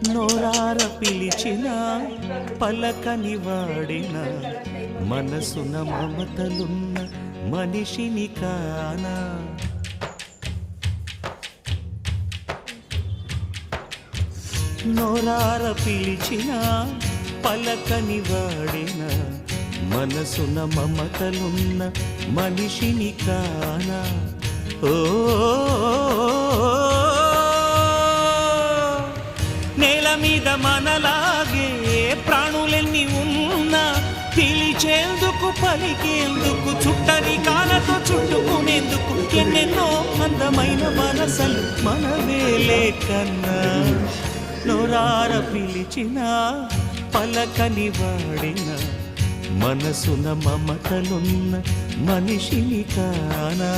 నోరార పిలిచిన పలకని వాడిన మనసున మమతలున్న మనిషిని కానా. నోరార పిలిచిన పలకని వాడిన మనసున మమతలున్న మనిషిని కానా. ఓ నేల మీద మనలాగే ప్రాణులెన్ని ఉన్నా పిలిచేందుకు పలికేందుకు చుట్టని కాలతో చుట్టుకునేందుకు ఎన్నెన్నో అందమైన మనసలు మనవేలే కన్నా. నోరార పిలిచిన పలకని వాడిన మనసున మమతలున్న మనిషిని కానా.